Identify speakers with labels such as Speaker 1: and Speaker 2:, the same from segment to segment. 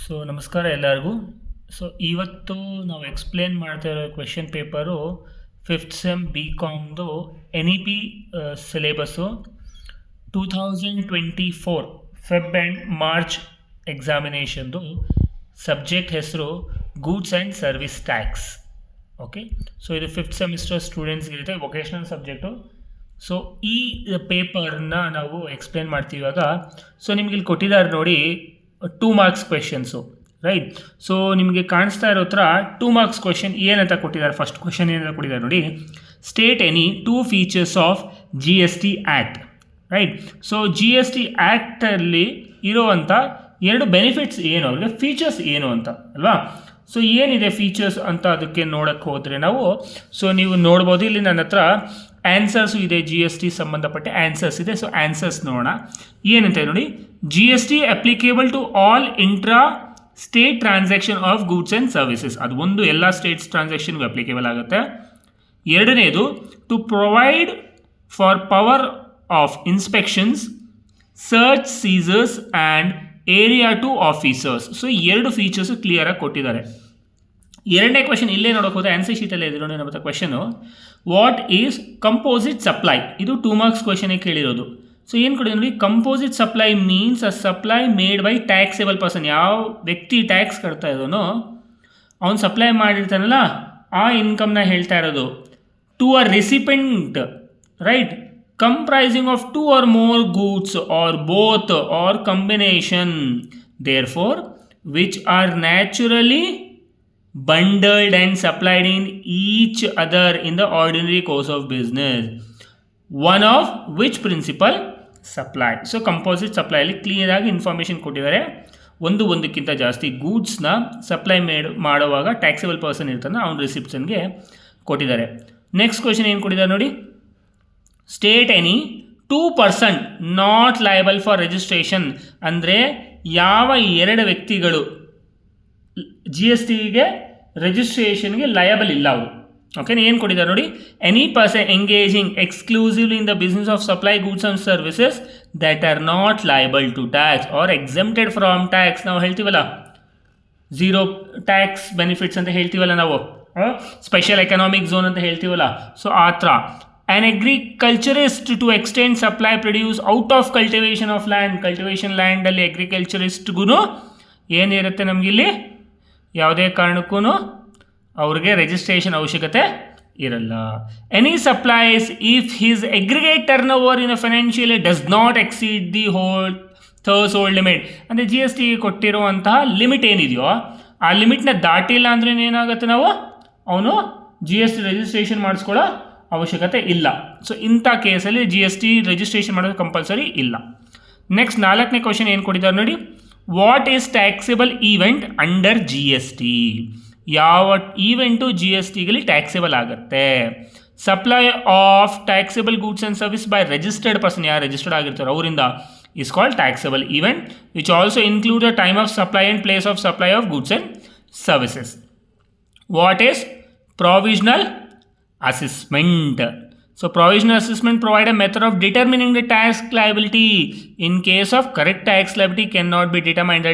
Speaker 1: So ನಮಸ್ಕಾರ ಎಲ್ಲರಿಗೂ. So ಇವತ್ತು ನಾವು ಎಕ್ಸ್ಪ್ಲೇನ್ ಮಾಡ್ತಾ ಇರೋ question paper fifth sem B ಕಾಮ್ದು N E P syllabus 2024 Feb and March ಎಕ್ಸಾಮಿನೇಷನ್ದು ಸಬ್ಜೆಕ್ಟ್ ಹೆಸರು goods and service tax. Okay, so ಇದು ಫಿಫ್ತ್ ಸೆಮಿಸ್ಟರ್ ಸ್ಟೂಡೆಂಟ್ಸ್ಗಿರುತ್ತೆ, ವೊಕೇಶ್ನಲ್ ಸಬ್ಜೆಕ್ಟು. ಸೊ ಈ ಪೇಪರ್ನ ನಾವು ಎಕ್ಸ್ಪ್ಲೇನ್ ಮಾಡ್ತೀವಿ ಇವಾಗ. ಸೊ ನಿಮ್ಗೆ ಇಲ್ಲಿ ಕೊಟ್ಟಿದ್ದಾರೆ ನೋಡಿ 2 ಮಾರ್ಕ್ಸ್ ಕ್ವೆಶನ್ಸು, ರೈಟ್. ಸೊ ನಿಮಗೆ ಕಾಣಿಸ್ತಾ ಇರೋ ಹತ್ರ 2 ಮಾರ್ಕ್ಸ್ ಕ್ವೆಶನ್ ಏನಂತ ಕೊಟ್ಟಿದ್ದಾರೆ. ಫಸ್ಟ್ ಕ್ವೆಶನ್ ಏನಂತ ಕೊಟ್ಟಿದ್ದಾರೆ ನೋಡಿ, state any 2 features of G S T act, right. So G S T ಆ್ಯಕ್ಟಲ್ಲಿ ಇರೋವಂಥ 2 ಬೆನಿಫಿಟ್ಸ್ ಏನು, ಅವ್ರಿಗೆ ಫೀಚರ್ಸ್ ಏನು ಅಂತ ಅಲ್ವಾ. ಸೊ ಏನಿದೆ ಫೀಚರ್ಸ್ ಅಂತ ಅದಕ್ಕೆ ನೋಡೋಕ್ಕೆ ಹೋದರೆ ನಾವು, ಸೊ ನೀವು ನೋಡ್ಬೋದು ಇಲ್ಲಿ ನನ್ನ ಹತ್ರ ಆನ್ಸರ್ಸು ಇದೆ, ಜಿ ಎಸ್ ಟಿ ಸಂಬಂಧಪಟ್ಟ ಆನ್ಸರ್ಸ್ ಇದೆ. ಸೊ ಆನ್ಸರ್ಸ್ ನೋಡೋಣ ಏನಂತ ನೋಡಿ. G S T applicable to all intra state transaction of goods and services, ಅದು ಒಂದು ಎಲ್ಲ ಸ್ಟೇಟ್ಸ್ ಟ್ರಾನ್ಸಾಕ್ಷನ್ಗೂ ಅಪ್ಲಿಕೇಬಲ್ ಆಗುತ್ತೆ. ಎರಡನೇದು to provide for power of inspections, search, seizures and area to officers. So 2 features ಕ್ಲಿಯರಾಗಿ ಕೊಟ್ಟಿದ್ದಾರೆ. ಎರಡನೇ ಕ್ವೆಶನ್ ಇಲ್ಲೇ ನೋಡೋಕೆ ಹೋದರೆ ಆನ್ಸರ್ ಶೀಟಲ್ಲೇ ಇದೆ ನೋಡಿ ನಮ್ಮ question, what is composite supply. ಇದು 2 ಮಾರ್ಕ್ಸ್ ಕ್ವೆಶನೇ ಕೇಳಿರೋದು. ಸೊ ಏನು ಕೊಟ್ಟಿದೆ ನೋಡಿ, composite supply means a supply made by taxable person. ಯಾವ ವ್ಯಕ್ತಿ ಟ್ಯಾಕ್ಸ್ ಕಟ್ತಾ ಇರೋನೋ ಅವ್ನು ಸಪ್ಲೈ ಮಾಡಿರ್ತಾನಲ್ಲ ಆ ಇನ್ಕಮ್ನ ಹೇಳ್ತಾ ಇರೋದು. To a recipient, right, comprising of 2 or more goods or both or combination, therefore which are naturally bundled and supplied in each other in the ordinary course of business, one of which principle supply. So composite supply ಅಲ್ಲಿ clear ಆಗಿ information ಕೊಟ್ಟಿದ್ದಾರೆ. ಒಂದಕ್ಕಿಂತ ಜಾಸ್ತಿ ಗೂಡ್ಸ್ನ supply ಮಾಡುವಾಗ taxable person ಇರ್ತಾನೆ, ಅವ್ನ ರಿಸಿಪ್ಷನ್ಗೆ ಕೊಟ್ಟಿದ್ದಾರೆ. Next question ಏನು ಕೊಟ್ಟಿದ್ದಾರೆ ನೋಡಿ, state any 2 person not liable for registration. ಅಂದರೆ ಯಾವ 2 ವ್ಯಕ್ತಿಗಳು ಜಿ ಎಸ್ ಟಿಗೆ ರಿಜಿಸ್ಟ್ರೇಷನ್ಗೆ ಲಯಬಲ್ ಇಲ್ಲ ಅವರು. ಓಕೆ, ಏನು ಕೊಟ್ಟಿದ್ದಾರೆ ನೋಡಿ, any person engaging exclusively in the business of supply goods and services that are not liable to tax or exempted from tax. ನಾವು ಹೇಳ್ತೀವಲ್ಲ ಝೀರೋ ಟ್ಯಾಕ್ಸ್ ಬೆನಿಫಿಟ್ಸ್ ಅಂತ ಹೇಳ್ತೀವಲ್ಲ ನಾವು, ಸ್ಪೆಷಲ್ ಎಕನಾಮಿಕ್ ಝೋನ್ ಅಂತ ಹೇಳ್ತೀವಲ್ಲ. ಸೊ ಆ ಥರ an agriculturist to extend supply produce out of cultivation of land. Cultivation ಲ್ಯಾಂಡಲ್ಲಿ ಅಗ್ರಿಕಲ್ಚರಿಸ್ಟ್ಗೂ ಏನಿರುತ್ತೆ ನಮಗಿಲ್ಲಿ ಯಾವುದೇ ಕಾರಣಕ್ಕೂ ಅವ್ರಿಗೆ ರಿಜಿಸ್ಟ್ರೇಷನ್ ಅವಶ್ಯಕತೆ ಇರಲ್ಲ. Any supplies if his aggregate turnover in a financial does not exceed the threshold limit. ಅಂದರೆ ಜಿ ಎಸ್ ಟಿಗೆ ಕೊಟ್ಟಿರುವಂತಹ ಲಿಮಿಟ್ ಏನಿದೆಯೋ ಆ ಲಿಮಿಟ್ನ ದಾಟಿಲ್ಲ ಅಂದರೆ ಏನಾಗುತ್ತೆ, ನಾವು ಅವನು ಜಿ ಎಸ್ ಟಿ ರಿಜಿಸ್ಟ್ರೇಷನ್ ಮಾಡಿಸ್ಕೊಳ್ಳೋ ಅವಶ್ಯಕತೆ ಇಲ್ಲ. ಸೊ ಇಂಥ ಕೇಸಲ್ಲಿ ಜಿ ಎಸ್ ಟಿ ರಿಜಿಸ್ಟ್ರೇಷನ್ ಮಾಡೋದು ಕಂಪಲ್ಸರಿ ಇಲ್ಲ. ನೆಕ್ಸ್ಟ್ 4ನೇ ಕ್ವೆಶನ್ ಏನು ಕೊಟ್ಟಿದ್ದಾರೆ ನೋಡಿ, what is taxable event under G S T. ಯಾವ ಈವೆಂಟು ಜಿ ಎಸ್ ಟಿಗಲ್ಲಿ ಟ್ಯಾಕ್ಸೇಬಲ್ ಆಗುತ್ತೆ. Supply of taxable goods and service by registered person, ಯಾರು ರಿಜಿಸ್ಟರ್ಡ್ ಆಗಿರ್ತಾರೋ ಅವರಿಂದ is called taxable event, which also include the time of supply and place of supply of goods and services. What is provisional assessment. So provisional assessment provide a method of determining the tax liability. In case of correct tax liability cannot be determined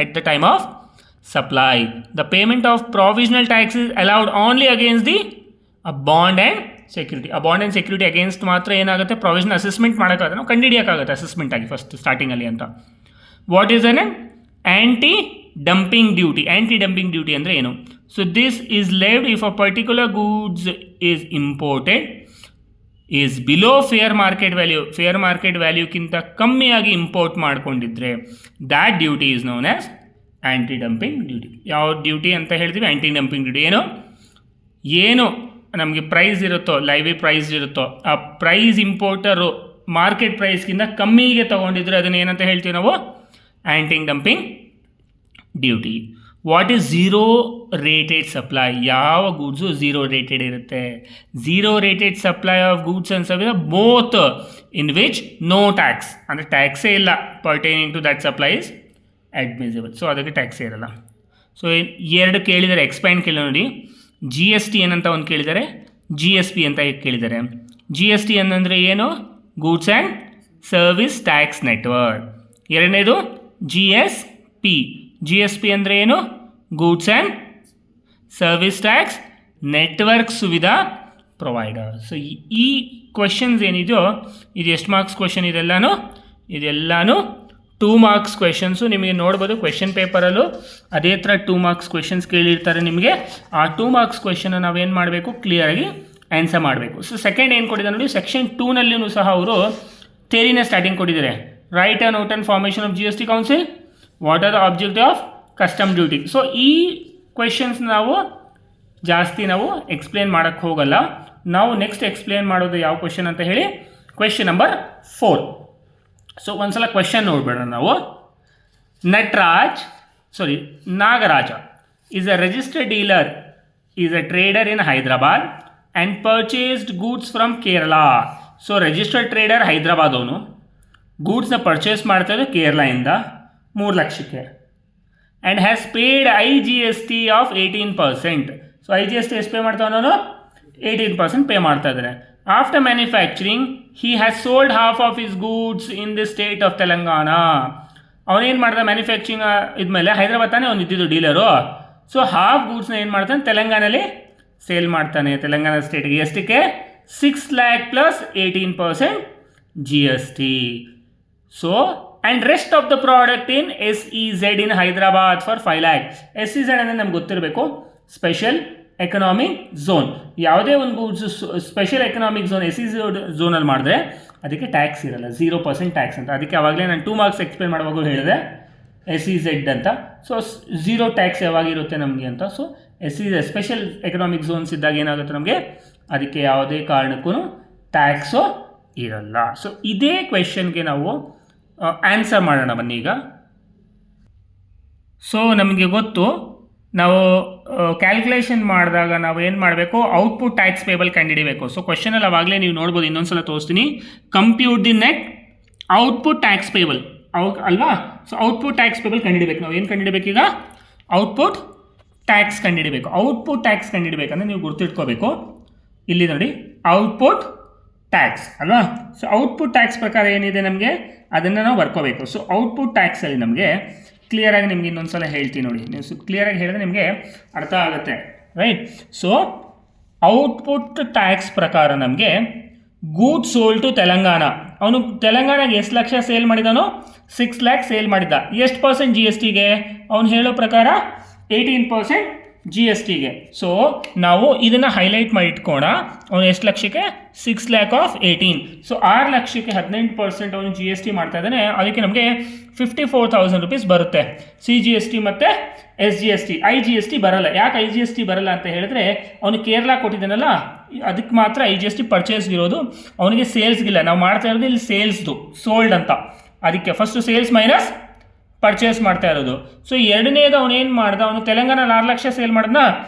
Speaker 1: at the time of supply. The payment of provisional tax is allowed only against the bond and security. A bond and security against ಮಾತ್ರ ಏನಾಗುತ್ತೆ, provisional assessment ಮಾಡೋಕ್ಕಾಗುತ್ತೆ, ನಾವು ಕಂಡುಹಿಡಿಯೋಕ್ಕಾಗುತ್ತೆ assessment ಆಗಿ first ಸ್ಟಾರ್ಟಿಂಗಲ್ಲಿ ಅಂತ. What is an anti dumping duty. Anti dumping duty ಅಂದರೆ ಏನು? So this is levied if a particular goods is imported is below fair market value. fair market valueಕ್ಕಿಂತ ಕಮ್ಮಿಯಾಗಿ ಇಂಪೋರ್ಟ್ ಮಾಡ್ಕೊಂಡಿದ್ರೆ that duty is known as anti dumping duty. ಯಾವ duty ಅಂತ ಹೇಳ್ತೀವಿ? ಆ್ಯಂಟಿ dumping duty. ಏನು ನಮಗೆ ಪ್ರೈಸ್ ಇರುತ್ತೋ, ಲೈವ್ ಪ್ರೈಸ್ ಇರುತ್ತೋ, ಆ ಪ್ರೈಸ್ ಇಂಪೋರ್ಟರು ಮಾರ್ಕೆಟ್ ಪ್ರೈಸ್ಗಿಂತ ಕಮ್ಮಿಗೆ ತೊಗೊಂಡಿದ್ರೆ ಅದನ್ನು ಏನಂತ ಹೇಳ್ತೀವಿ ನಾವು? Anti dumping duty. What is zero rated supply. ಯಾವ ಗೂಡ್ಸು ಝೀರೋ ರೇಟೆಡ್ ಇರುತ್ತೆ? Zero rated supply of goods and service both in which no tax, ಅಂದರೆ ಟ್ಯಾಕ್ಸೇ ಇಲ್ಲ pertaining to that supply is admissible. So ಅದಕ್ಕೆ ಟ್ಯಾಕ್ಸೇ ಇರಲ್ಲ. ಸೊ 2 ಕೇಳಿದ್ದಾರೆ, expand ಕೇಳಿ ನೋಡಿ. ಜಿ ಎಸ್ ಟಿ ಏನಂತ ಒಂದು ಕೇಳಿದ್ದಾರೆ, ಜಿ ಎಸ್ ಪಿ ಅಂತ ಕೇಳಿದ್ದಾರೆ. ಜಿ ಎಸ್ ಟಿ ಅಂದರೆ ಏನು? Goods and service tax network. ಎರಡನೇದು G S P, G S P ಅಂದರೆ ಏನು? Goods and service tax network Suvidha provider. So ಈ ಕ್ವೆಶನ್ಸ್ ಏನಿದೆಯೋ ಇದು ಎಷ್ಟು ಮಾರ್ಕ್ಸ್ ಕ್ವೆಶನ್ ಇದೆಲ್ಲನೂ 2 ಮಾರ್ಕ್ಸ್ ಕ್ವೆಶನ್ಸು. ನಿಮಗೆ ನೋಡ್ಬೋದು ಕ್ವೆಶನ್ ಪೇಪರಲ್ಲೂ ಅದೇ ಥರ 2 ಮಾರ್ಕ್ಸ್ ಕ್ವೆಶನ್ಸ್ ಕೇಳಿರ್ತಾರೆ ನಿಮಗೆ. ಆ 2 ಮಾರ್ಕ್ಸ್ ಕ್ವೆಶನ್ನ ನಾವೇನು ಮಾಡಬೇಕು, ಕ್ಲಿಯರಾಗಿ ಆನ್ಸರ್ ಮಾಡಬೇಕು. ಸೊ ಸೆಕೆಂಡ್ ಏನು ಕೊಟ್ಟಿದ್ದಾರೆ ನೋಡಿ, ಸೆಕ್ಷನ್ 2ನಲ್ಲಿಯೂ ಸಹ ಅವರು ಥಿಯರಿನ ಸ್ಟಾರ್ಟಿಂಗ್ ಕೊಟ್ಟಿದ್ದಾರೆ. Right and out and formation of GST council, what are the objective of custom duty. So ಈ ಕ್ವೆಶನ್ಸ್ ನಾವು ಜಾಸ್ತಿ ಎಕ್ಸ್ಪ್ಲೇನ್ ಮಾಡೋಕ್ಕೆ ಹೋಗಲ್ಲ. ನಾವು ನೆಕ್ಸ್ಟ್ ಎಕ್ಸ್ಪ್ಲೇನ್ ಮಾಡೋದು ಯಾವ ಕ್ವೆಶನ್ ಅಂತ ಹೇಳಿ, ಕ್ವೆಶನ್ ನಂಬರ್ 4. ಸೊ ಒಂದ್ಸಲ ಕ್ವೆಶನ್ ನೋಡ್ಬೇಡ ನಾವು. Nagaraja is a registered dealer, is a trader in Hyderabad and purchased goods from Kerala. So registered trader Hyderabad ಅವನು ಗೂಡ್ಸ್ನ ಪರ್ಚೇಸ್ ಮಾಡ್ತಾ ಇದ್ದು ಕೇರಳದಿಂದ 3 ಲಕ್ಷಕ್ಕೆ. And has paid IGST of 18%. So IGST ಎಷ್ಟು ಪೇ ಮಾಡ್ತಾವೆ ನಾನು? 18% ಪೇ ಮಾಡ್ತಾ ಇದ್ದಾರೆ. After manufacturing he has sold half of his goods in the state of Telangana. ಅವನೇನು ಮಾಡ್ದ, ಮ್ಯಾನುಫ್ಯಾಕ್ಚರಿಂಗ್ ಇದ್ಮೇಲೆ ಹೈದರಾಬಾದ್ ತಾನೇ ಅವ್ನು ಇದ್ದಿದ್ದು ಡೀಲರು. ಸೊ ಹಾಫ್ ಗೂಡ್ಸ್ನ ಏನು ಮಾಡ್ತಾನೆ, ತೆಲಂಗಾಣಲ್ಲಿ ಸೇಲ್ ಮಾಡ್ತಾನೆ. ತೆಲಂಗಾಣ ಸ್ಟೇಟ್ಗೆ ಎಷ್ಟಕ್ಕೆ? 6 lakh plus 18% GST. So and rest of the product in SEZ in Hyderabad for 5 lakh. SEZ ಅಂದರೆ ನಮ್ಗೆ ಗೊತ್ತಿರಬೇಕು, ಸ್ಪೆಷಲ್ ಎಕನಾಮಿಕ್ ಝೋನ್. ಯಾವುದೇ ಒಂದು goods special economic zone SEZ ಝೋನಲ್ಲಿ ಮಾಡಿದ್ರೆ ಅದಕ್ಕೆ ಟ್ಯಾಕ್ಸ್ ಇರಲ್ಲ, 0% ಟ್ಯಾಕ್ಸ್ ಅಂತ. ಅದಕ್ಕೆ ಆವಾಗಲೇ ನಾನು 2 ಮಾರ್ಕ್ಸ್ ಎಕ್ಸ್ಪ್ಲೇನ್ ಮಾಡುವಾಗ ಹೇಳಿದೆ SEZ ಅಂತ. ಸೊ 0 ಟ್ಯಾಕ್ಸ್ ಯಾವಾಗಿರುತ್ತೆ ನಮಗೆ ಅಂತ. So SEZ special economic zones ಇದ್ದಾಗ ಏನಾಗುತ್ತೆ ನಮಗೆ, ಅದಕ್ಕೆ ಯಾವುದೇ ಕಾರಣಕ್ಕೂ ಟ್ಯಾಕ್ಸು ಇರಲ್ಲ. ಸೊ ಇದೇ ಕ್ವೆಶನ್ಗೆ ನಾವು ಆನ್ಸರ್ ಮಾಡೋಣ ಬನ್ನಿ ಈಗ. ಸೊ ನಮಗೆ ಗೊತ್ತು, ನಾವು ಕ್ಯಾಲ್ಕುಲೇಷನ್ ಮಾಡಿದಾಗ ನಾವು ಏನು ಮಾಡಬೇಕು, ಔಟ್ಪುಟ್ ಟ್ಯಾಕ್ಸ್ ಪೇಬಲ್ ಕಂಡುಹಿಡಿಬೇಕು. ಸೊ ಕ್ವೆಶನಲ್ಲಿ ಅವಾಗಲೇ ನೀವು ನೋಡ್ಬೋದು, ಇನ್ನೊಂದ್ಸಲ ತೋರಿಸ್ತೀನಿ. Compute the net output tax payable ಅಲ್ವಾ. ಸೊ ಔಟ್ಪುಟ್ ಟ್ಯಾಕ್ಸ್ ಪೇಬಲ್ ಕಂಡುಹಿಡಬೇಕು. ನಾವು ಏನು ಕಂಡುಹಿಡಬೇಕೀಗ? ಔಟ್ಪುಟ್ ಟ್ಯಾಕ್ಸ್ ಕಂಡುಹಿಡಬೇಕು. ಔಟ್ಪುಟ್ ಟ್ಯಾಕ್ಸ್ ಕಂಡುಹಿಡಬೇಕಂದ್ರೆ ನೀವು ಗುರ್ತಿಟ್ಕೋಬೇಕು, ಇಲ್ಲಿ ನೋಡಿ ಔಟ್ಪುಟ್ ಟ್ಯಾಕ್ಸ್ ಅಲ್ವಾ. ಸೊ ಔಟ್ಪುಟ್ ಟ್ಯಾಕ್ಸ್ ಪ್ರಕಾರ ಏನಿದೆ ನಮಗೆ ಅದನ್ನು ನಾವು ಬರ್ಕೋಬೇಕು. ಸೊ ಔಟ್ಪುಟ್ ಟ್ಯಾಕ್ಸಲ್ಲಿ ನಮಗೆ ಕ್ಲಿಯರಾಗಿ ನಿಮ್ಗೆ ಇನ್ನೊಂದು ಸಲ ಹೇಳ್ತೀನಿ ನೋಡಿ, ನೀವು ಕ್ಲಿಯರಾಗಿ ಹೇಳಿದ್ರೆ ನಿಮಗೆ ಅರ್ಥ ಆಗುತ್ತೆ, ರೈಟ್. ಸೊ ಔಟ್ಪುಟ್ ಟ್ಯಾಕ್ಸ್ ಪ್ರಕಾರ ನಮಗೆ ಗೂಡ್ಸ್ ಸೋಲ್ಡ್ ಟು ತೆಲಂಗಾಣ, ಅವನು ತೆಲಂಗಾಣಗೆ ಎಷ್ಟು ಲಕ್ಷ ಸೇಲ್ ಮಾಡಿದಾನೋ 6 lakh ಸೇಲ್ ಮಾಡಿದ್ದ. ಎಷ್ಟು ಪರ್ಸೆಂಟ್ GSTಗೆ? ಅವನು ಹೇಳೋ ಪ್ರಕಾರ 18% GSTಗೆ. ಸೊ ನಾವು ಇದನ್ನು ಹೈಲೈಟ್ ಮಾಡಿ ಇಟ್ಕೋಣ. ಅವನು ಎಷ್ಟು ಲಕ್ಷಕ್ಕೆ? 6 lakh ಆಫ್ 18. ಸೊ 6 ಲಕ್ಷಕ್ಕೆ 18% ಅವನು GST ಮಾಡ್ತಾ ಇದ್ದಾನೆ. ಅದಕ್ಕೆ ನಮಗೆ 54,000 rupees ಬರುತ್ತೆ. CGST ಮತ್ತು SGST. IGST ಬರಲ್ಲ. ಯಾಕೆ IGST ಬರಲ್ಲ ಅಂತ ಹೇಳಿದ್ರೆ, ಅವನು ಕೇರಳ ಕೊಟ್ಟಿದ್ದಾನಲ್ಲ, ಅದಕ್ಕೆ ಮಾತ್ರ IGST ಪರ್ಚೇಸ್ಗಿರೋದು, ಅವನಿಗೆ ಸೇಲ್ಸ್ಗಿಲ್ಲ. ನಾವು ಮಾಡ್ತಾ ಇರೋದು ಇಲ್ಲಿ ಸೇಲ್ಸ್ದು, ಸೋಲ್ಡ್ ಅಂತ. ಅದಕ್ಕೆ ಫಸ್ಟು ಸೇಲ್ಸ್ ಮೈನಸ್ ಪರ್ಚೇಸ್ ಮಾಡ್ತಾ ಇರೋದು. ಸೊ ಎರಡನೇದು ಅವನೇನು ಮಾಡ್ದ, ಅವನು ತೆಲಂಗಾಣಲ್ಲಿ 6 ಲಕ್ಷ ಸೇಲ್ ಮಾಡಿದ್ನ.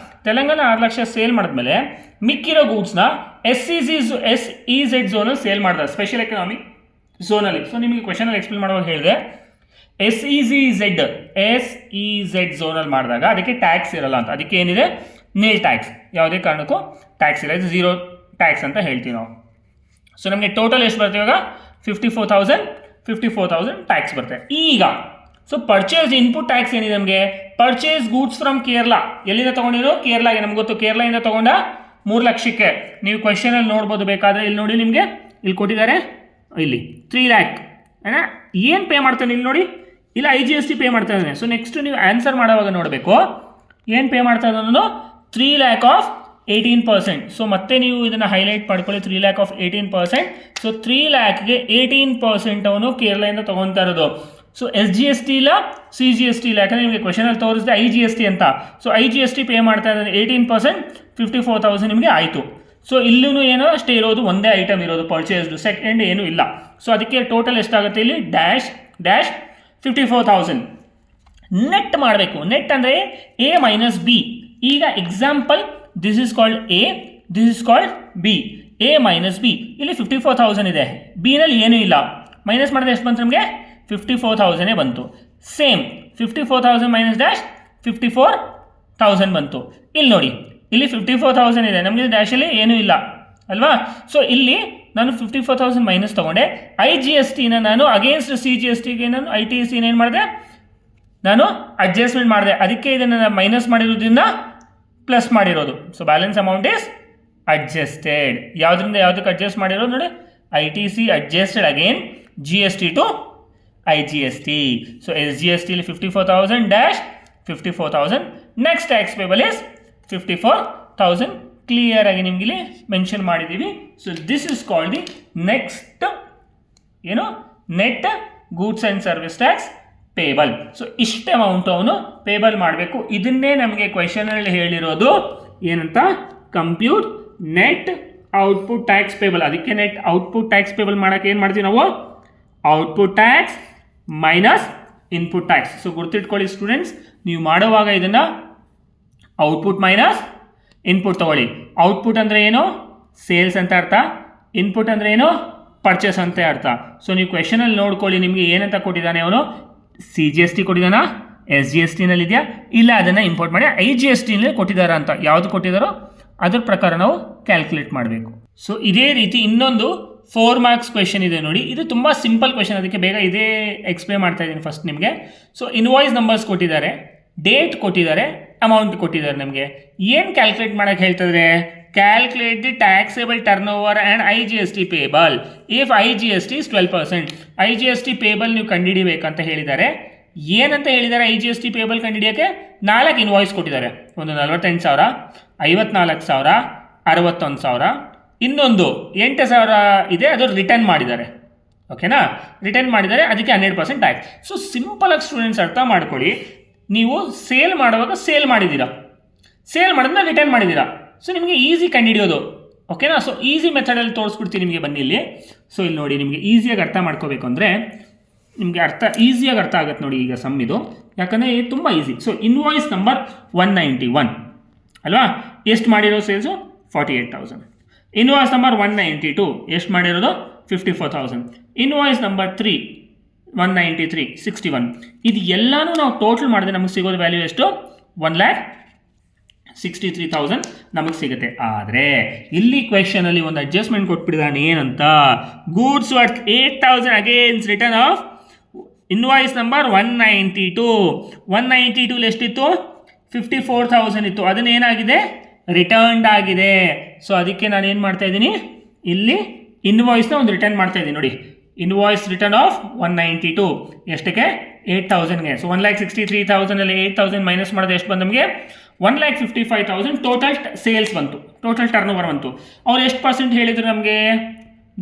Speaker 1: ತೆಲಂಗಾಣ 6 ಲಕ್ಷ ಸೇಲ್ ಮಾಡಿದ್ಮೇಲೆ ಮಿಕ್ಕಿರೋ ಗೂಡ್ಸ್ನ SEZ ಝೋನಲ್ಲಿ ಸೇಲ್ ಮಾಡ್ದ, ಸ್ಪೆಷಲ್ ಎಕನಾಮಿಕ್ ಝೋನಲ್ಲಿ. ಸೊ ನಿಮಗೆ ಕ್ವೆಶನಲ್ಲಿ ಎಕ್ಸ್ಪ್ಲೇನ್ ಮಾಡುವಾಗ ಹೇಳಿದೆ, SEZ ಝೋನಲ್ಲಿ ಮಾಡಿದಾಗ ಅದಕ್ಕೆ ಟ್ಯಾಕ್ಸ್ ಇರಲ್ಲ ಅಂತ. ಅದಕ್ಕೆ ಏನಿದೆ? ನೇಲ್ ಟ್ಯಾಕ್ಸ್, ಯಾವುದೇ ಕಾರಣಕ್ಕೂ ಟ್ಯಾಕ್ಸ್ ಇಲ್ಲ, ಇದು 0 ಟ್ಯಾಕ್ಸ್ ಅಂತ ಹೇಳ್ತೀವಿ ನಾವು. ಸೊ ನಮಗೆ ಟೋಟಲ್ ಎಷ್ಟು ಬರುತ್ತೆ ಇವಾಗ? 54,000 ಟ್ಯಾಕ್ಸ್ ಬರುತ್ತೆ. ಈಗ ಸೊ ಪರ್ಚೇಸ್ ಇನ್ಪುಟ್ ಟ್ಯಾಕ್ಸ್ ಏನಿದೆ ನಮಗೆ? Purchase goods from Kerala. ಎಲ್ಲಿಂದ ತೊಗೊಂಡಿರೋ? ಕೇರಳಗೆ. ನಮ್ಗೆ ಗೊತ್ತು ಕೇರಳದಿಂದ ತೊಗೊಂಡ 3 ಲಕ್ಷಕ್ಕೆ. ನೀವು ಕ್ವೆಶನಲ್ಲಿ ನೋಡ್ಬೋದು ಬೇಕಾದರೆ, ಇಲ್ಲಿ ನೋಡಿ ನಿಮಗೆ ಇಲ್ಲಿ ಕೊಟ್ಟಿದ್ದಾರೆ, ಇಲ್ಲಿ 3 lakh ಏನು ಪೇ ಮಾಡ್ತಾನೆ ಇಲ್ಲಿ ನೋಡಿ, ಇಲ್ಲ IGST ಪೇ ಮಾಡ್ತಾ ಇದ್ದಾನೆ. ಸೊ ನೆಕ್ಸ್ಟ್ ನೀವು ಆನ್ಸರ್ ಮಾಡೋವಾಗ ನೋಡಬೇಕು ಏನು ಪೇ ಮಾಡ್ತಾ ಇದ್ದಾನೋ, 3 lakh ಆಫ್ 18%. ಸೊ ಮತ್ತೆ ನೀವು ಇದನ್ನು ಹೈಲೈಟ್ ಮಾಡ್ಕೊಳ್ಳಿ, 3 lakh ಆಫ್ 18%. ಸೊ 3 lakhಗೆ 18% ಅವನು ಕೇರಳದಿಂದ ತೊಗೊತಾ ಇರೋದು. ಸೊ SGST ಇಲ್ಲ, CGST ಇಲ್ಲ. ಯಾಕಂದರೆ ನಿಮಗೆ ಕ್ವೆಶನಲ್ಲಿ ತೋರಿಸಿದೆ IGST ಅಂತ. ಸೊ IGST ಪೇ ಮಾಡ್ತಾ ಇದ್ದಾರೆ 18%, 54,000 ನಿಮಗೆ ಆಯಿತು. ಸೊ ಇಲ್ಲೂ ಏನೋ ಅಷ್ಟೇ ಇರೋದು, ಒಂದೇ ಐಟಮ್ ಇರೋದು ಪರ್ಚೇಸ್ಡು, ಸೆಕೆಂಡ್ ಏನೂ ಇಲ್ಲ. ಸೊ ಅದಕ್ಕೆ ಟೋಟಲ್ ಎಷ್ಟಾಗುತ್ತೆ ಇಲ್ಲಿ? ಡ್ಯಾಶ್ 54,000. ನೆಟ್ ಮಾಡಬೇಕು. ನೆಟ್ ಅಂದರೆ A ಮೈನಸ್ B. ಈಗ example, this is called A, this is called B. A minus B, ಇಲ್ಲಿ 54,000 ಇದೆ, ಬಿನಲ್ಲಿ ಏನೂ ಇಲ್ಲ. ಮೈನಸ್ ಮಾಡಿದ್ರೆ ಎಷ್ಟು ಬಂತು ನಮಗೆ? 54,000 ಬಂತು. ಸೇಮ್ 54,000 ಮೈನಸ್ ಡ್ಯಾಶ್ 54,000 ಬಂತು. ಇಲ್ಲಿ ನೋಡಿ, ಇಲ್ಲಿ 54,000 ಇದೆ, ನಮಗೆ ಡ್ಯಾಶಲ್ಲಿ ಏನೂ ಇಲ್ಲ ಅಲ್ವಾ. ಸೊ ಇಲ್ಲಿ ನಾನು 54,000 ಮೈನಸ್ ತೊಗೊಂಡೆ. IGSTನ ನಾನು ಅಗೇನ್ಸ್ಟ್ CGSTಗೆ ನಾನು ITC ಏನು ಮಾಡಿದೆ? ನಾನು ಅಡ್ಜಸ್ಟ್ಮೆಂಟ್ ಮಾಡಿದೆ, ಅದಕ್ಕೆ ಇದನ್ನು ಮೈನಸ್ ಮಾಡಿರೋದ್ರಿಂದ ಪ್ಲಸ್ ಮಾಡಿರೋದು. So balance amount is adjusted. ಯಾವುದರಿಂದ ಯಾವುದಕ್ಕೆ ಅಡ್ಜಸ್ಟ್ ಮಾಡಿರೋದು ನೋಡಿ, ITC adjusted again GST to IGST. So SGST 54,000 dash 54,000. Next tax payable is 54,000. Clear ಆಗಿ ನಿಮ್ಗೆ ಇಲ್ಲಿ ಮೆನ್ಷನ್ ಮಾಡಿದ್ದೀವಿ. So this is called the next net goods and service tax payable. So ಇಷ್ಟು amount ಅವನು ಪೇಬಲ್ ಮಾಡಬೇಕು. ಇದನ್ನೇ ನಮಗೆ ಕ್ವೆಶನಲ್ಲಿ ಹೇಳಿರೋದು ಏನಂತ, compute net output tax payable. ಅದಕ್ಕೆ ನೆಟ್ ಔಟ್ಪುಟ್ ಟ್ಯಾಕ್ಸ್ ಪೇಬಲ್ ಮಾಡೋಕ್ಕೆ ಏನು ಮಾಡ್ತೀವಿ ನಾವು, output tax minus input tax. So ಗುರ್ತಿಟ್ಕೊಳ್ಳಿ ಸ್ಟೂಡೆಂಟ್ಸ್, ನೀವು ಮಾಡುವಾಗ ಇದನ್ನು ಔಟ್ಪುಟ್ ಮೈನಸ್ ಇನ್ಪುಟ್ ತೊಗೊಳ್ಳಿ. ಔಟ್ಪುಟ್ ಅಂದರೆ ಏನು, ಸೇಲ್ಸ್ ಅಂತ ಅರ್ಥ. ಇನ್ಪುಟ್ ಅಂದರೆ ಏನು, ಪರ್ಚೇಸ್ ಅಂತ ಅರ್ಥ. ಸೊ ನೀವು ಕ್ವೆಶನಲ್ಲಿ ನೋಡ್ಕೊಳ್ಳಿ, ನಿಮಗೆ ಏನಂತ ಕೊಟ್ಟಿದ್ದಾನೆ ಅವನು, CGST ಕೊಟ್ಟಿದ್ದಾನ, SGSTನಲ್ಲಿ ಇದೆಯಾ, ಇಲ್ಲ ಅದನ್ನು ಇಂಪೋರ್ಟ್ ಮಾಡಿ IGSTನಲ್ಲಿ ಕೊಟ್ಟಿದ್ದಾರ ಅಂತ. ಯಾವುದು ಕೊಟ್ಟಿದ್ದಾರೋ ಅದ್ರ ಪ್ರಕಾರ ನಾವು ಕ್ಯಾಲ್ಕುಲೇಟ್ ಮಾಡಬೇಕು. ಸೊ ಇದೇ ರೀತಿ ಇನ್ನೊಂದು 4 ಮಾರ್ಕ್ಸ್ ಕ್ವೆಶನ್ ಇದೆ ನೋಡಿ. ಇದು ತುಂಬ ಸಿಂಪಲ್ ಕ್ವೆಶನ್, ಅದಕ್ಕೆ ಬೇಗ ಇದೇ ಎಕ್ಸ್ಪ್ಲೇನ್ ಮಾಡ್ತಾ ಇದ್ದೀನಿ ಫಸ್ಟ್ ನಿಮಗೆ. ಸೊ ಇನ್ವಾಯ್ಸ್ ನಂಬರ್ಸ್ ಕೊಟ್ಟಿದ್ದಾರೆ, ಡೇಟ್ ಕೊಟ್ಟಿದ್ದಾರೆ, ಅಮೌಂಟ್ ಕೊಟ್ಟಿದ್ದಾರೆ. ನಮಗೆ ಏನು ಕ್ಯಾಲ್ಕುಲೇಟ್ ಮಾಡೋಕ್ಕೆ ಹೇಳ್ತಿದ್ರೆ, calculate the taxable turnover and IGST payable if IGST is 12%. IGST payable ನೀವು ಕಂಡುಹಿಡಿಬೇಕಂತ ಹೇಳಿದ್ದಾರೆ. ಏನಂತ ಹೇಳಿದ್ದಾರೆ IGST ಪೇಬಲ್ ಕಂಡುಹಿಡಿಯೋಕ್ಕೆ, 4 ಇನ್ವಾಯ್ಸ್ ಕೊಟ್ಟಿದ್ದಾರೆ. ಒಂದು 48,000, 54,000, 61,000, ಇನ್ನೊಂದು 8,000 ಇದೆ, ಅದು ರಿಟರ್ನ್ ಮಾಡಿದ್ದಾರೆ. ಓಕೆನಾ, ರಿಟರ್ನ್ ಮಾಡಿದ್ದಾರೆ, ಅದಕ್ಕೆ 12% ಟ್ಯಾಕ್ಸ್. ಸೊ ಸಿಂಪಲಾಗಿ ಸ್ಟೂಡೆಂಟ್ಸ್ ಅರ್ಥ ಮಾಡ್ಕೊಳ್ಳಿ, ನೀವು ಸೇಲ್ ಮಾಡುವಾಗ ಸೇಲ್ ಮಾಡಿದ್ದೀರಾ, ಸೇಲ್ ಮಾಡೋದನ್ನ ರಿಟರ್ನ್ ಮಾಡಿದ್ದೀರಾ. ಸೊ ನಿಮಗೆ ಈಸಿ ಕಂಡುಹಿಡಿಯೋದು. ಓಕೆನಾ, ಸೊ ಈಸಿ ಮೆಥಡಲ್ಲಿ ತೋರಿಸ್ಬಿಡ್ತೀನಿ ನಿಮಗೆ, ಬನ್ನಿ ಇಲ್ಲಿ. ಸೊ ಇಲ್ಲಿ ನೋಡಿ, ನಿಮಗೆ ಈಸಿಯಾಗಿ ಅರ್ಥ ಮಾಡ್ಕೋಬೇಕು ಅಂದರೆ ನಿಮಗೆ ಈಸಿಯಾಗಿ ಅರ್ಥ ಆಗುತ್ತೆ ನೋಡಿ. ಈಗ ಸಮ್ ಇದು, ಯಾಕಂದರೆ ಇದು ತುಂಬ ಈಸಿ. ಸೊ ಇನ್ವಾಯ್ಸ್ ನಂಬರ್ 191 ಅಲ್ವಾ, ಎಷ್ಟು ಮಾಡಿರೋ ಸೇಲ್ಸು 48,000. ಇನ್ವಾಯ್ಸ್ ನಂಬರ್ 192 ಎಷ್ಟು ಮಾಡಿರೋದು 54,000. Invoice number 193 61. ಇದು ಎಲ್ಲನೂ ನಾವು ಟೋಟಲ್ ಮಾಡಿದ್ರೆ ನಮಗೆ ಸಿಗೋದು ವ್ಯಾಲ್ಯೂ ಎಷ್ಟು, 1,63,000 ನಮಗೆ ಸಿಗುತ್ತೆ. ಆದರೆ ಇಲ್ಲಿ ಕ್ವೆಶನಲ್ಲಿ ಒಂದು ಅಡ್ಜಸ್ಟ್ಮೆಂಟ್ ಕೊಟ್ಬಿಟ್ಟಿದ್ದಾನೆ. ಏನಂತ, goods worth 8,000 against return of invoice number 192. 192 ಎಷ್ಟಿತ್ತು, 54,000 ಇತ್ತು. ಅದನ್ನೇನಾಗಿದೆ, ರಿಟರ್ನ್ಡ್ ಆಗಿದೆ. ಸೊ ಅದಕ್ಕೆ ನಾನು ಏನು ಮಾಡ್ತಾ ಇದ್ದೀನಿ, ಇಲ್ಲಿ ಇನ್ವಾಯ್ಸ್ನ ಒಂದು ರಿಟರ್ನ್ ಮಾಡ್ತಾ ಇದ್ದೀನಿ ನೋಡಿ. ಇನ್ವಾಯ್ಸ್ ರಿಟರ್ನ್ ಆಫ್ 192 ಎಷ್ಟಕ್ಕೆ, 8,000ಗೆ. ಸೊ 1,63,000ಅಲ್ಲಿ 8,000 ಮೈನಸ್ ಮಾಡಿದ್ರೆ ಎಷ್ಟು ಬಂದು ನಮಗೆ 1,55,000 ಟೋಟಲ್ ಸೇಲ್ಸ್ ಬಂತು, ಟೋಟಲ್ ಟರ್ನ್ ಓವರ್ ಬಂತು. ಅವ್ರು ಎಷ್ಟು ಪರ್ಸೆಂಟ್ ಹೇಳಿದ್ರು ನಮಗೆ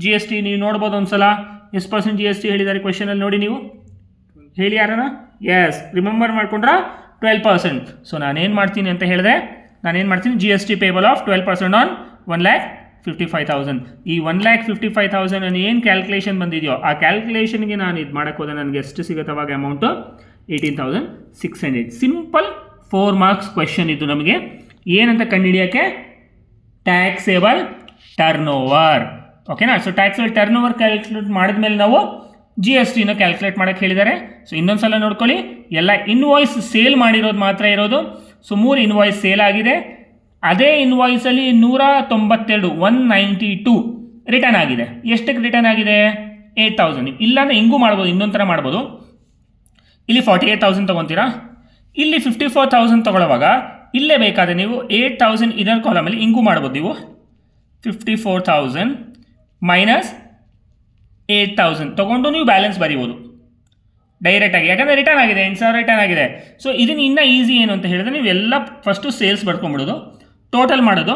Speaker 1: GST, ನೀವು ನೋಡ್ಬೋದು ಒಂದ್ಸಲ ಎಷ್ಟು ಪರ್ಸೆಂಟ್ GST ಹೇಳಿದ್ದಾರೆ ಕ್ವೆಶನಲ್ಲಿ ನೋಡಿ. ನೀವು ಹೇಳಿ ಯಾರನ, ಎಸ್ ರಿಮೆಂಬರ್ ಮಾಡ್ಕೊಂಡ್ರಾ 12%. ಸೊ ನಾನೇನು ಮಾಡ್ತೀನಿ ಅಂತ ಹೇಳಿದೆ, ನಾನೇನು ಮಾಡ್ತೀನಿ, GST ಪೇಬಲ್ ಆಫ್ 12% ಆನ್ 1,55,000. ಈ 1,55,000 ಏನು ಕ್ಯಾಲ್ಕುಲೇಷನ್ ಬಂದಿದೆಯೋ ಆ ಕ್ಯಾಲ್ಕುಲೇಷನ್ಗೆ ನಾನು ಇದು ಮಾಡೋಕ್ಕೆ ಹೋದರೆ ನನಗೆ ಎಷ್ಟು ಸಿಗುತ್ತೆ ಅವಾಗ ಅಮೌಂಟು 18,600. ಸಿಂಪಲ್ 4 ಮಾರ್ಕ್ಸ್ ಕ್ವೆಶನ್ ಇದು. ನಮಗೆ ಏನಂತ ಕಂಡುಹಿಡಿಯೋಕ್ಕೆ, ಟ್ಯಾಕ್ಸೇಬಲ್ ಟರ್ನ್ ಓವರ್. ಓಕೆನಾ, so taxable turn over calculate ಮಾಡಿದ್ಮೇಲೆ ನಾವು GSTನ ಕ್ಯಾಲ್ಕುಲೇಟ್ ಮಾಡೋಕ್ಕೆ ಹೇಳಿದ್ದಾರೆ. ಸೊ ಇನ್ನೊಂದು ಸಲ ನೋಡ್ಕೊಳ್ಳಿ, ಎಲ್ಲ ಇನ್ವಾಯ್ಸ್ ಸೇಲ್ ಮಾಡಿರೋದು ಮಾತ್ರ ಇರೋದು. ಸೊ 3 ಇನ್ವಾಯ್ಸ್ ಸೇಲ್ ಆಗಿದೆ. ಅದೇ ಇನ್ವಾಯ್ಸಲ್ಲಿ 192 192 ರಿಟರ್ನ್ ಆಗಿದೆ. ಎಷ್ಟಕ್ಕೆ ರಿಟರ್ನ್ ಆಗಿದೆ, 8,000. ಇಲ್ಲಾಂದರೆ ಹಿಂಗೂ ಮಾಡ್ಬೋದು, ಇನ್ನೊಂದು ಥರ ಮಾಡ್ಬೋದು. ಇಲ್ಲಿ 48,000 ತೊಗೊತೀರಾ, ಇಲ್ಲಿ 54,000 ತೊಗೊಳ್ಳೋವಾಗ ಇಲ್ಲೇ ಬೇಕಾದರೆ ನೀವು 8,000 ಇನ್ನರ್ ಕಾಲಮಲ್ಲಿ ಹಿಂಗೂ ಮಾಡ್ಬೋದು. ನೀವು 54,000 ಮೈನಸ್ 8,000 ತೊಗೊಂಡು ನೀವು ಬ್ಯಾಲೆನ್ಸ್ ಬರೀಬೋದು ಡೈರೆಕ್ಟಾಗಿ, ಯಾಕಂದರೆ ರಿಟರ್ನ್ ಆಗಿದೆ, 8,000 ರಿಟರ್ನ್ ಆಗಿದೆ. ಸೊ ಇದನ್ನು ಇನ್ನೂ ಈಸಿ ಏನು ಅಂತ ಹೇಳಿದ್ರೆ, ನೀವು ಎಲ್ಲ ಫಸ್ಟು ಸೇಲ್ಸ್ ಬರ್ಕೊಂಬಿಡೋದು, ಟೋಟಲ್ ಮಾಡೋದು,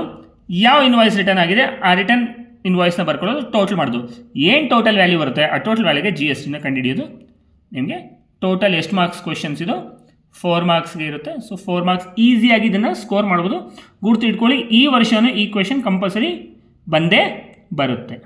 Speaker 1: ಯಾವ ಇನ್ವಾಯ್ಸ್ ರಿಟರ್ನ್ ಆಗಿದೆ ಆ ರಿಟರ್ನ್ ಇನ್ವಾಯ್ಸ್ನ ಬರ್ಕೊಳ್ಳೋದು, ಟೋಟಲ್ ಮಾಡೋದು. ಏನು ಟೋಟಲ್ ವ್ಯಾಲ್ಯೂ ಬರುತ್ತೆ ಆ ಟೋಟಲ್ ವ್ಯಾಲ್ಯೂಗೆ GSTನ ಕಂಡುಹಿಡಿಯೋದು. ನಿಮಗೆ ಟೋಟಲ್ ಎಷ್ಟು ಮಾರ್ಕ್ಸ್ ಕ್ವೆಶನ್ಸ್ ಇದು, 4 ಮಾರ್ಕ್ಸ್ಗೆ ಇರುತ್ತೆ. ಸೊ 4 ಮಾರ್ಕ್ಸ್ ಈಸಿಯಾಗಿ ಇದನ್ನು ಸ್ಕೋರ್ ಮಾಡ್ಬೋದು. ಗುರ್ತು ಇಟ್ಕೊಳ್ಳಿ, ಈ ವರ್ಷವೂ ಈ ಕ್ವೆಶನ್ ಕಂಪಲ್ಸರಿ ಬಂದೇ ಬರುತ್ತೆ.